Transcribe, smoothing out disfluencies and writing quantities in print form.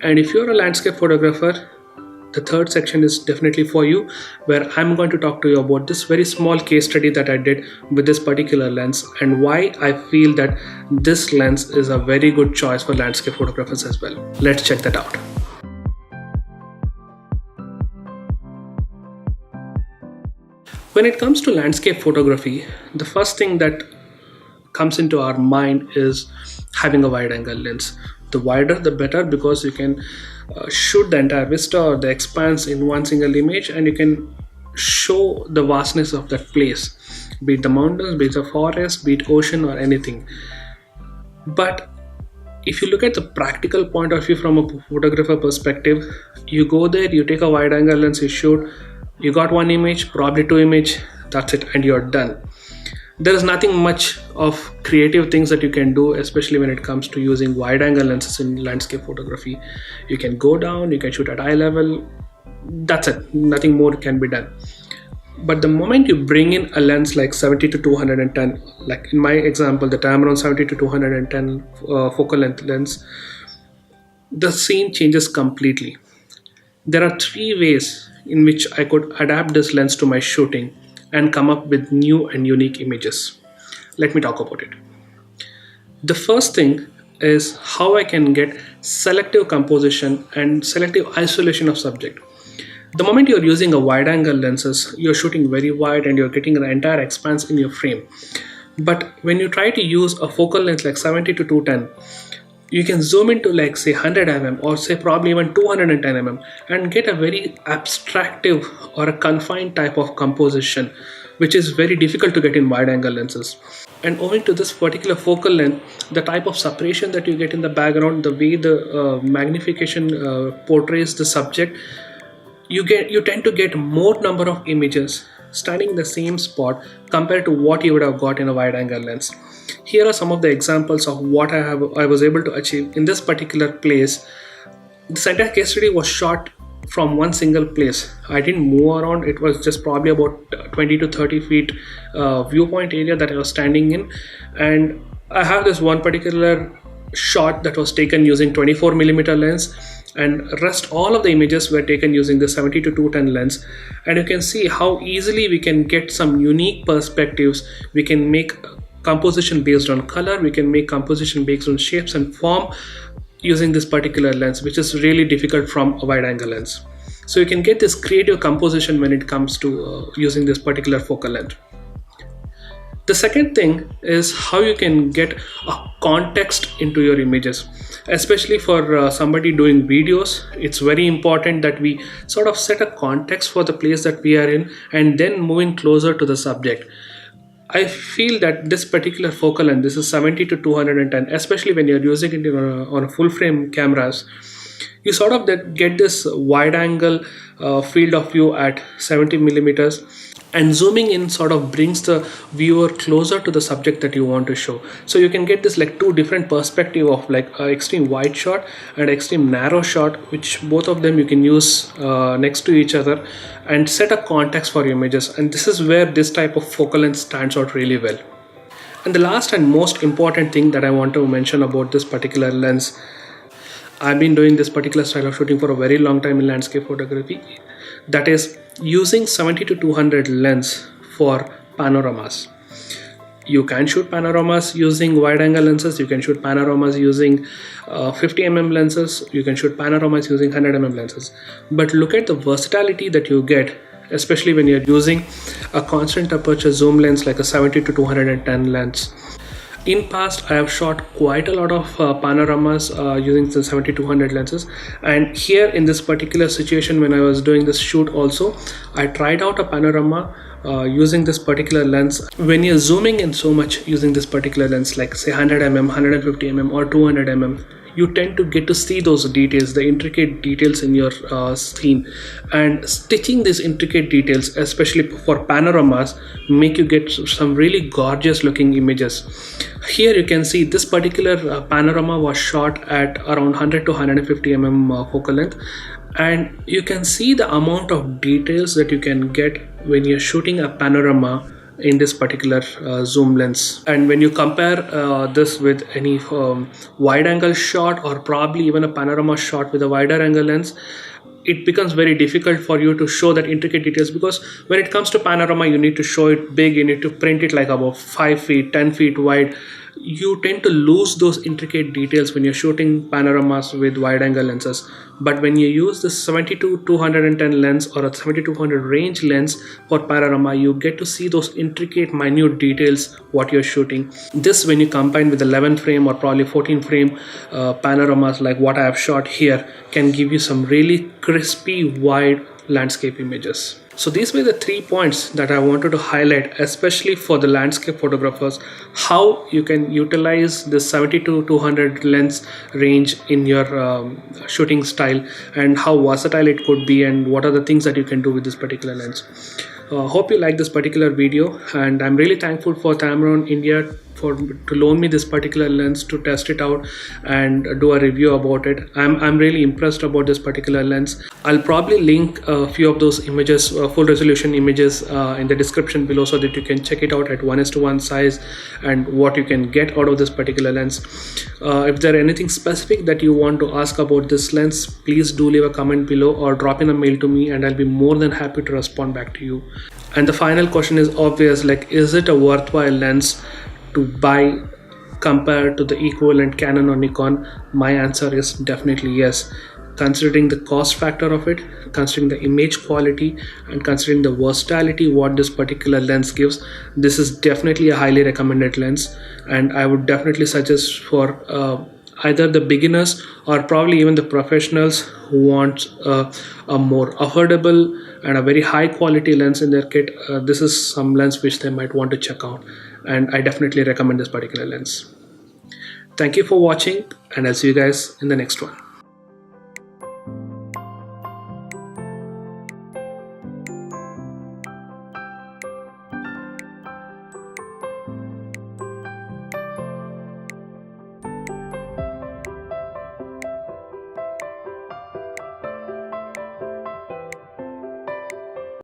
And if you're a landscape photographer, the third section is definitely for you, where I'm going to talk to you about this very small case study that I did with this particular lens and why I feel that this lens is a very good choice for landscape photographers as well. Let's check that out. When it comes to landscape photography, the first thing that comes into our mind is having a wide angle lens. The wider the better, because you can shoot the entire vista or the expanse in one single image, and you can show the vastness of that place, be it the mountains, be it the forest, be it ocean or anything. But if you look at the practical point of view from a photographer perspective, you go there, you take a wide angle lens, you shoot, you got one image, probably two image, that's it, and you're done. There is nothing much of creative things that you can do, especially when it comes to using wide angle lenses in landscape photography. You can go down, you can shoot at eye level, that's it, nothing more can be done. But the moment you bring in a lens like 70 to 210, like in my example, the Tamron 70 to 210 focal length lens, the scene changes completely. There are three ways in which I could adapt this lens to my shooting and come up with new and unique images. Let me talk about it. The first thing is how I can get selective composition and selective isolation of subject. The moment you're using a wide angle lenses, you're shooting very wide and you're getting the entire expanse in your frame. But when you try to use a focal length like 70 to 210, you can zoom into like say 100 mm or say probably even 210 mm and get a very abstractive or a confined type of composition, which is very difficult to get in wide angle lenses. And owing to this particular focal length, the type of separation that you get in the background, the way the magnification portrays the subject, you tend to get more number of images standing in the same spot compared to what you would have got in a wide angle lens. Here are some of the examples of what I was able to achieve in this particular place. This entire case study was shot from one single place. I didn't move around. It was just probably about 20 to 30 feet viewpoint area that I was standing in. And I have this one particular shot that was taken using 24mm lens, and rest all of the images were taken using the 70 to 210 lens. And you can see how easily we can get some unique perspectives. We can make composition based on color, we can make composition based on shapes and form using this particular lens, which is really difficult from a wide angle lens. So you can get this creative composition when it comes to using this particular focal length. The second thing is how you can get a context into your images. Especially for somebody doing videos, it's very important that we sort of set a context for the place that we are in and then moving closer to the subject. I feel that this particular focal length, this is 70 to 210, especially when you're using it on a full frame cameras, you sort of get this wide angle field of view at 70 millimeters, and zooming in sort of brings the viewer closer to the subject that you want to show. So you can get this like two different perspective of like extreme wide shot and extreme narrow shot, which both of them you can use next to each other and set a context for your images. And this is where this type of focal length stands out really well. And the last and most important thing that I want to mention about this particular lens, I've been doing this particular style of shooting for a very long time in landscape photography, that is using 70 to 200 lens for panoramas. You can shoot panoramas using wide angle lenses, you can shoot panoramas using 50mm lenses, you can shoot panoramas using 100mm lenses. But look at the versatility that you get, especially when you're using a constant aperture zoom lens like a 70 to 210 lens. In past, I have shot quite a lot of panoramas using the 70-200 lenses, and here in this particular situation when I was doing this shoot also, I tried out a panorama using this particular lens. When you're zooming in so much using this particular lens, like say 100mm, 150mm or 200mm, you tend to get to see those details, the intricate details in your scene, and stitching these intricate details, especially for panoramas, make you get some really gorgeous looking images. Here you can see this particular panorama was shot at around 100 to 150mm focal length, and you can see the amount of details that you can get when you're shooting a panorama in this particular zoom lens. And when you compare this with any wide angle shot, or probably even a panorama shot with a wider angle lens, it becomes very difficult for you to show that intricate details, because when it comes to panorama, you need to show it big, you need to print it like about 5 feet 10 feet wide. You tend to lose those intricate details when you're shooting panoramas with wide angle lenses. But when you use the 70-210 lens or a 70-200 range lens for panorama, you get to see those intricate minute details what you're shooting. This, when you combine with 11 frame or probably 14 frame panoramas like what I have shot here, can give you some really crispy wide landscape images. So these were the 3 points that I wanted to highlight, especially for the landscape photographers, how you can utilize the 70-200 lens range in your shooting style, and how versatile it could be, and what are the things that you can do with this particular lens. Hope you like this particular video, and I'm really thankful for Tamron India to loan me this particular lens to test it out and do a review about it. I'm really impressed about this particular lens. I'll probably link a few of those images, full resolution images, in the description below, so that you can check it out at 1:1 size and what you can get out of this particular lens. If there are anything specific that you want to ask about this lens, please do leave a comment below or drop in a mail to me, and I'll be more than happy to respond back to you. And the final question is obvious, like, is it a worthwhile lens to buy compared to the equivalent Canon or Nikon? My answer is definitely yes. Considering the cost factor of it, considering the image quality, and considering the versatility what this particular lens gives, this is definitely a highly recommended lens, and I would definitely suggest for either the beginners or probably even the professionals who want a more affordable and a very high quality lens in their kit. This is some lens which they might want to check out, and I definitely recommend this particular lens. Thank you for watching, and I'll see you guys in the next one.